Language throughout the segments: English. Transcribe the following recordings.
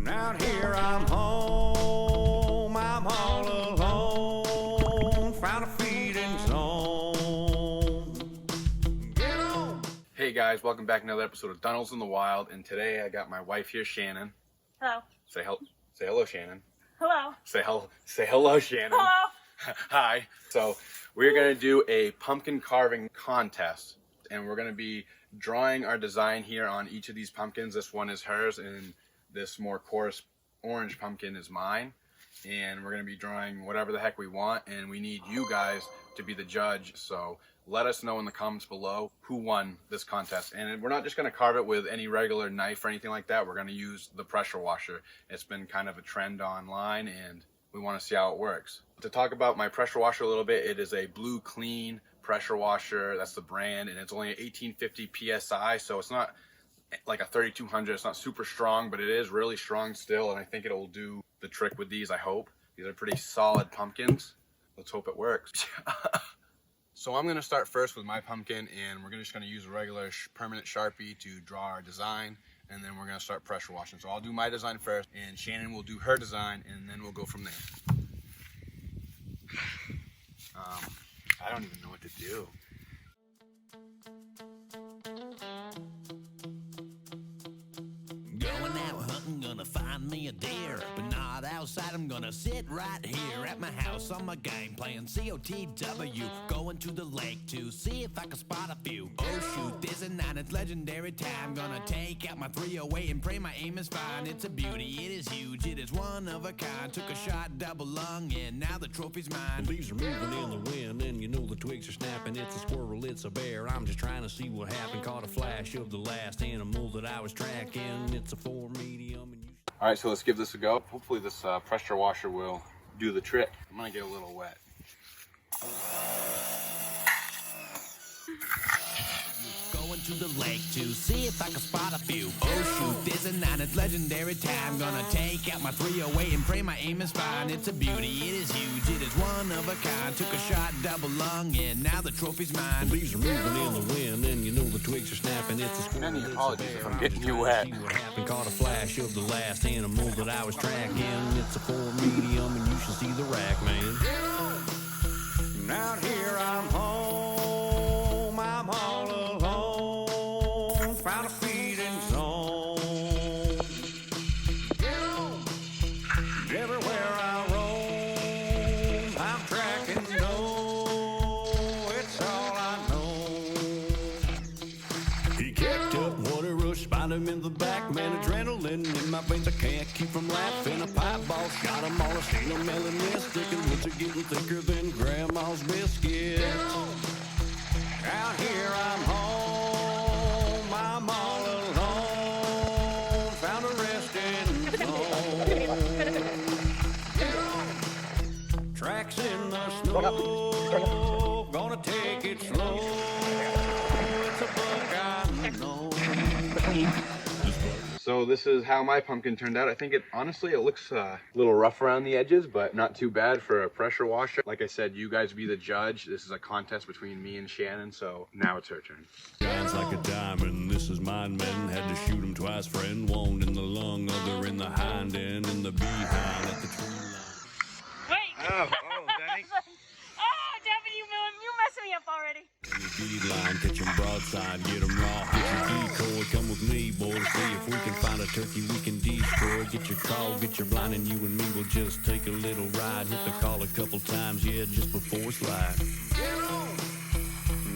Out here I'm home, I'm all alone, found a feeding zone. Get on. Hey guys, welcome back to another episode of Dunnells in the Wild, and today I got my wife here, Shannon. Hello. Say hello, Shannon. Hello. Say hello, Shannon. Hello. Hi. So we're gonna do a pumpkin carving contest, and we're gonna be drawing our design here on each of these pumpkins. This one is hers, and this more coarse orange pumpkin is mine. And we're gonna be drawing whatever the heck we want, and we need you guys to be the judge. So let us know in the comments below who won this contest. And we're not just gonna carve it with any regular knife or anything like that. We're gonna use the pressure washer. It's been kind of a trend online, and we want to see how it works. To talk about my pressure washer a little bit, it is a Blue Clean pressure washer. That's the brand, and it's only 1850 psi, so it's not like a 3200. It's not super strong, but it is really strong still, and I think it'll do the trick with these. I hope. These are pretty solid pumpkins. Let's hope it works. So I'm gonna start first with my pumpkin, and we're just gonna use a regular permanent Sharpie to draw our design, and then we're gonna start pressure washing. So I'll do my design first, and Shannon will do her design, and then we'll go from there. I don't even know what to do. Going out hunting, gonna find me a deer, but not outside. I'm gonna sit right here at my house on my game, playing COTW. Going to the lake to see if I can spot a few. Oh shoot, there's a 9, it's legendary time. Gonna take out my 308 and pray my aim is fine. It's a beauty, it is huge, it is one of a kind. Took a shot, double lung, and now the trophy's mine. The leaves are moving in the wind, and you know the twigs are snapping. It's a squirrel, it's a bear. I'm just trying to see what happened. Caught a flash of the last animal that I was tracking. It's a 4 medium. And All right, so let's give this a go. Hopefully this pressure washer will do the trick. I'm gonna get a little wet. Going to the lake to see if I can spot a few. Oh shoot, there's a 9, it's legendary time. Gonna take out my 308 and pray my aim is fine. It's a beauty, it is huge, it is one of a kind. Took a shot, double lung, and now the trophy's mine. the leaves are moving in the wind, and you know the twigs are snapping. It's a squirrel, Any it's a apologies bear. if I'm getting you wet. See what happened. Caught a flash of the last animal that I was tracking. It's a 4 medium, and you should see the rack, man. Out here I'm home, I'm all alone, found a feeding zone. Get on. Everywhere I roam, I'm tracking no, it's all I know. He kicked up, water rush, spot him in the back. Man, adrenaline in my veins, I can't keep from laughing. A pipe ball shot him all, I seen him melanistic, and woods are getting thicker than grandma's biscuits. Out here I'm home, I'm all alone, found a resting zone. Tracks in the snow, gonna take it slow, it's a book I know. So this is how my pumpkin turned out. I think honestly, it looks a little rough around the edges, but not too bad for a pressure washer. Like I said, you guys be the judge. This is a contest between me and Shannon, so now it's her turn. Shines like a diamond, this is mine, man. Had to shoot him twice, friend. One in the lung, other in the hind end, in the behind at the tree line. Wait. Oh, Danny. Oh, Devin, you messed me up already. Beeline, catch 'em broadside, get 'em raw, hit your decoy, come with me, boys, see if we can find a turkey we can destroy. Get your call, get your blind, and you and me will just take a little ride. Hit the call a couple times, yeah, just before it's light.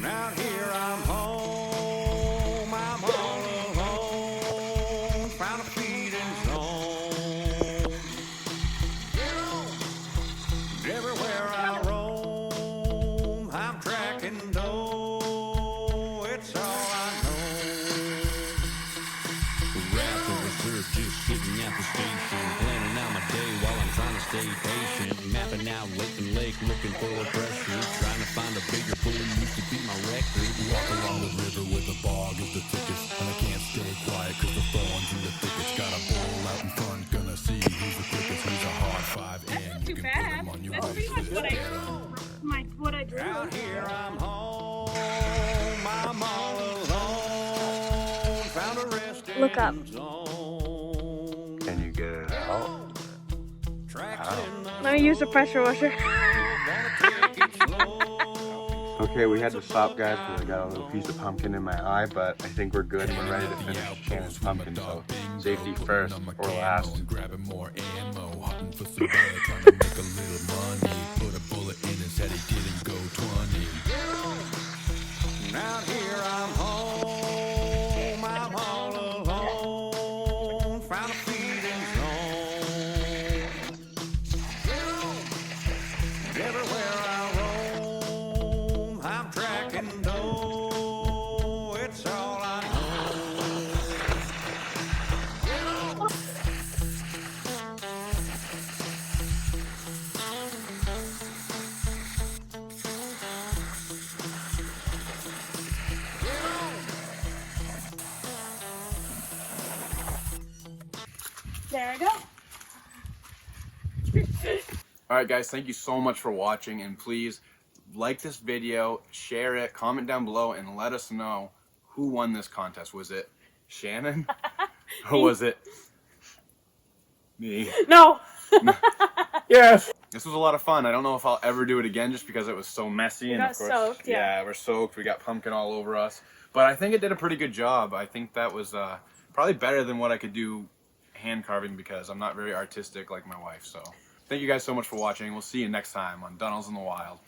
Out here I'm home, I'm all alone, found a feeding zone. Everywhere I roam, I'm tracking dough, it's all I know. Wrapped over surf, just sitting at the station, planning out my day while I'm trying to stay patient. Mapping out lake and lake, looking for a pressure, trying to find a bigger pool, used to be my record. Walk along the river with the bog is the thickest, and I can't stay quiet cause the thorns in the thickets. Got a bull out in front, gonna see who's the quickest, who's a hard 5, and you Too can put bad. him on your That's pretty much waist. what I drew. Out here I'm home, I'm all alone, found a resting Look up. zone. Can you get it out. Let me use the pressure washer. Okay, we had to stop, guys, because I got a little piece of pumpkin in my eye, but I think we're good. We're ready to finish Shannon's pumpkin, so safety first or last. Grabbing more ammo, hunting for some bear, trying to make a little money. Put a bullet in his head, he didn't go 20. Out here I'm home, I'm all alone. Found a feeding zone. Everywhere I roam, I'm tracking dough. It's all I know. There we go. Alright guys, thank you so much for watching, and please like this video, share it, comment down below, and let us know who won this contest. Was it Shannon? Or was it me? No. Yes! This was a lot of fun. I don't know if I'll ever do it again just because it was so messy. And got of course, soaked, yeah. we're soaked. We got pumpkin all over us. But I think it did a pretty good job. I think that was probably better than what I could do hand carving because I'm not very artistic like my wife. So thank you guys so much for watching. We'll see you next time on Dunnells in the Wild.